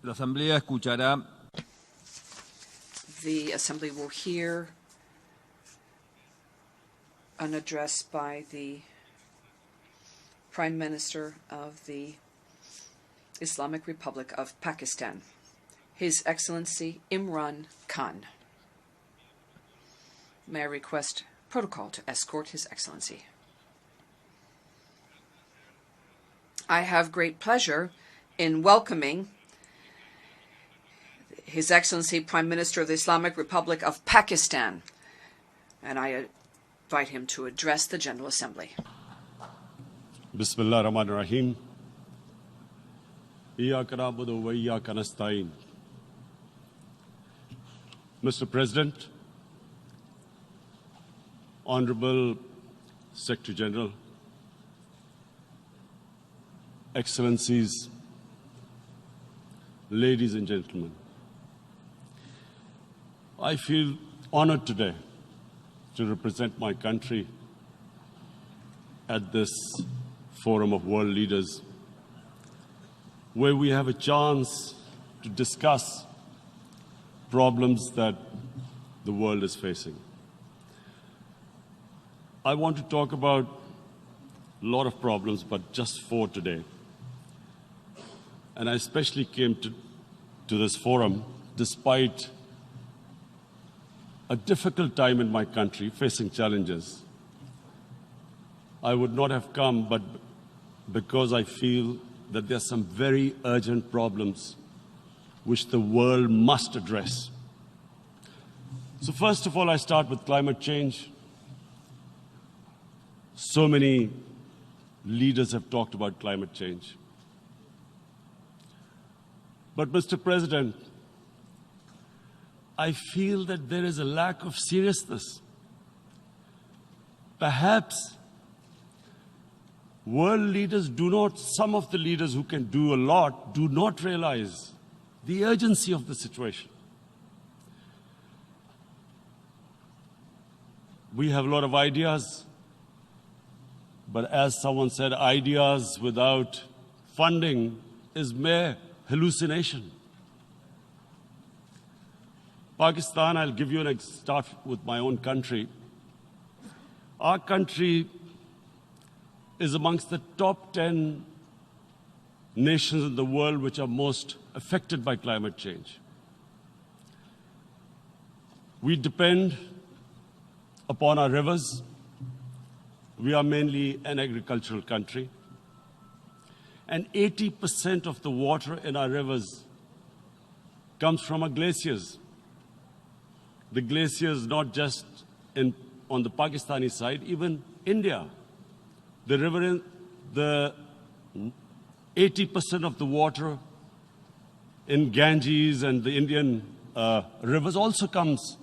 La Asamblea escuchará. The Assembly will hear an address by the Prime Minister of the Islamic Republic of Pakistan, His Excellency Imran Khan. May I request protocol to escort His Excellency? I have great pleasure in welcoming His Excellency Prime Minister of the Islamic Republic of Pakistan, and I invite him to address the General Assembly. Bismillah ar-Rahman ar-Rahim. Iyyaka na'budu wa iyyaka nasta'in. Mr. President, Honorable Secretary General, Excellencies, ladies and gentlemen, I feel honored today to represent my country at this forum of world leaders, where we have a chance to discuss problems that the world is facing. I want to talk about a lot of problems, but just 4 today. And I especially came to this forum despite a difficult time in my country, facing challenges. I would not have come, but because I feel that there are some very urgent problems which the world must address. So first of all, I start with climate change. So many leaders have talked about climate change. But Mr. President, I feel that there is a lack of seriousness. Perhaps world leaders some of the leaders who can do a lot, do not realize the urgency of the situation. We have a lot of ideas, but as someone said, ideas without funding is mere hallucination. Pakistan, I'll give you start with my own country. Our country is amongst the top 10 nations in the world which are most affected by climate change. We depend upon our rivers. We are mainly an agricultural country. And 80% of the water in our rivers comes from our glaciers. The glaciers not just on the Pakistani side, even India. The 80% of the water in Ganges and the Indian rivers also comes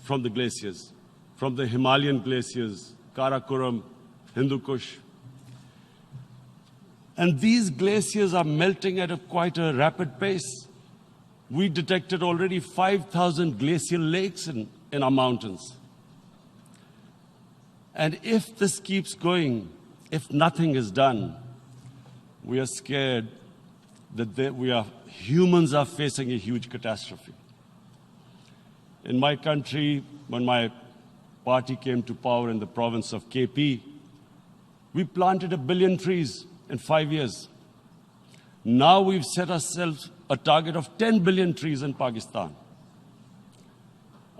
from the glaciers, from the Himalayan glaciers, Karakoram, Hindu Kush. And these glaciers are melting at quite a rapid pace. We detected already 5,000 glacial lakes in our mountains. And if this keeps going, if nothing is done, we are scared that humans are facing a huge catastrophe. In my country, when my party came to power in the province of KP, we planted 1 billion trees in 5 years. Now we've set ourselves a target of 10 billion trees in Pakistan.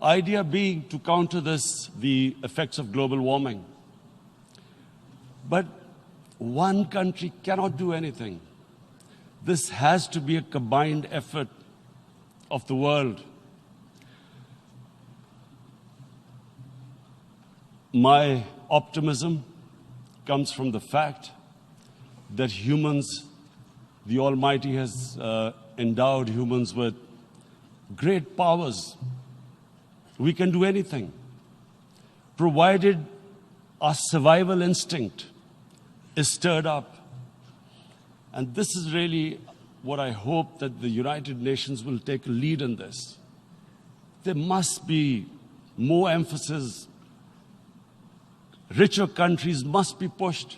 Idea being to counter the effects of global warming. But one country cannot do anything. This has to be a combined effort of the world. My optimism comes from the fact that humans, the Almighty has endowed humans with great powers. We can do anything, provided our survival instinct is stirred up. And this is really what I hope that the United Nations will take a lead in this. There must be more emphasis. Richer countries must be pushed.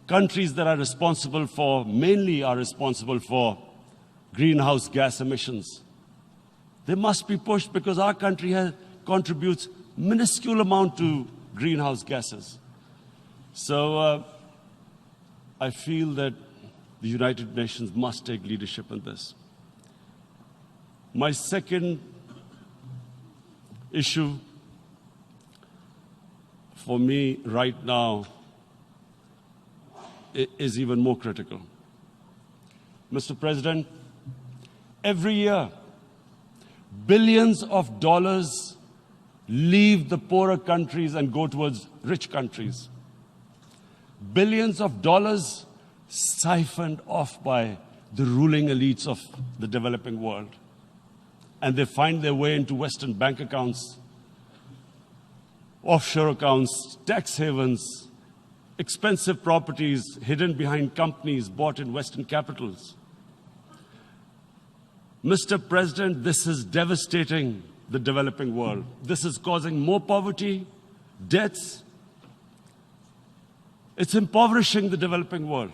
Countries that are responsible for greenhouse gas emissions. They must be pushed because our country contributes minuscule amount to greenhouse gases. So I feel that the United Nations must take leadership in this. My second issue for me right now is even more critical. Mr. President, every year, billions of dollars leave the poorer countries and go towards rich countries. Billions of dollars siphoned off by the ruling elites of the developing world. And they find their way into Western bank accounts, offshore accounts, tax havens, expensive properties hidden behind companies bought in Western capitals. Mr. President, this is devastating the developing world. This is causing more poverty, debts. It's impoverishing the developing world.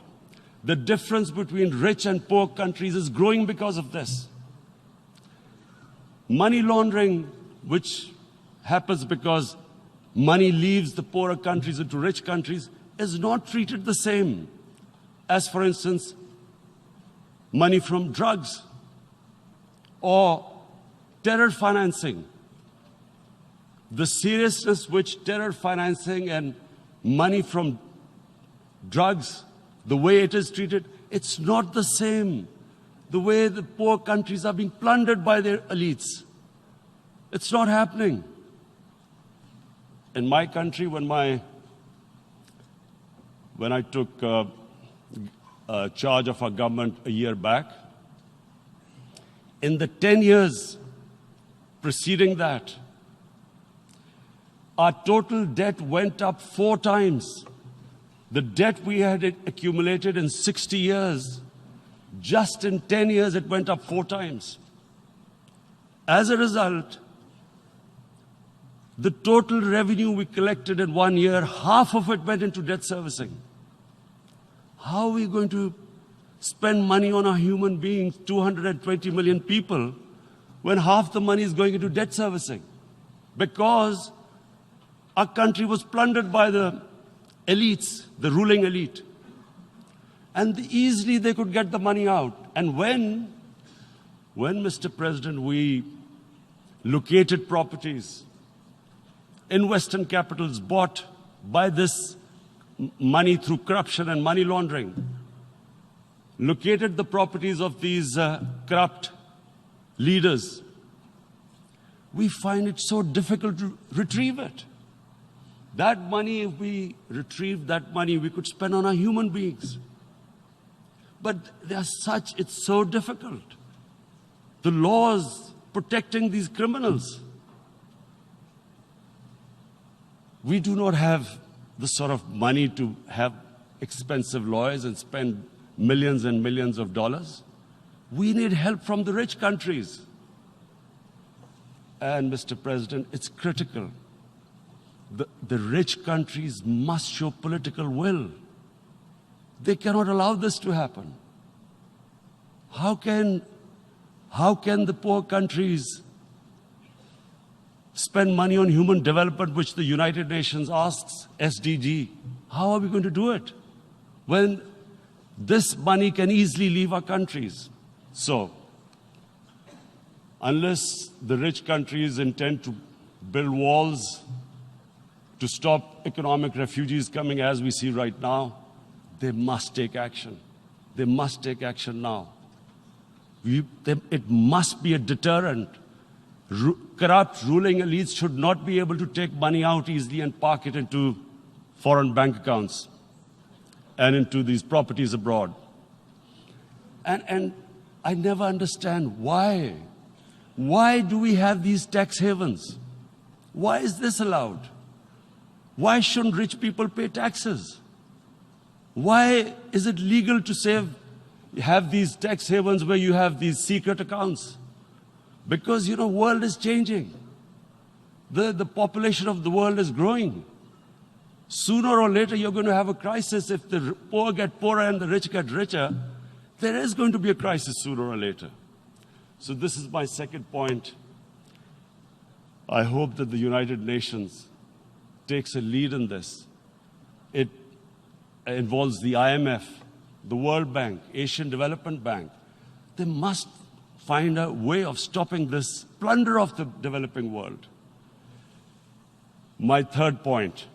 The difference between rich and poor countries is growing because of this. Money laundering, which happens because money leaves the poorer countries into rich countries, is not treated the same as, for instance, money from drugs or terror financing. The seriousness which terror financing and money from drugs, the way it is treated, it's not the same. The way the poor countries are being plundered by their elites. It's not happening. In my country, when I took charge of our government a year back, in the 10 years preceding that, our total debt went up 4 times. The debt we had accumulated in 60 years, just in 10 years, it went up 4 times. As a result, the total revenue we collected in 1 year, half of it went into debt servicing. How are we going to spend money on our human beings, 220 million people, when half the money is going into debt servicing? Because our country was plundered by the elites, the ruling elite. And easily they could get the money out. And when, Mr. President, we located properties in Western capitals bought by this money through corruption and money laundering, located the properties of these corrupt leaders, we find it so difficult to retrieve it. That money, if we retrieved that money, we could spend on our human beings. But it's so difficult. The laws protecting these criminals. We do not have the sort of money to have expensive lawyers and spend millions and millions of dollars. We need help from the rich countries. And, Mr. President, it's critical. The rich countries must show political will. They cannot allow this to happen. How can the poor countries spend money on human development, which the United Nations asks, SDG? How are we going to do it when this money can easily leave our countries? So, unless the rich countries intend to build walls to stop economic refugees coming as we see right now, they must take action. They must take action now. It must be a deterrent. Corrupt ruling elites should not be able to take money out easily and park it into foreign bank accounts and into these properties abroad. And I never understand why. Why do we have these tax havens? Why is this allowed? Why shouldn't rich people pay taxes? Why is it legal to have these tax havens where you have these secret accounts? Because, the world is changing. The population of the world is growing. Sooner or later, you're going to have a crisis. If the poor get poorer and the rich get richer, There is going to be a crisis sooner or later. So this is my second point. I hope that the United Nations takes a lead in this. It involves the IMF, the World Bank, Asian Development Bank. They must find a way of stopping this plunder of the developing world. My third point,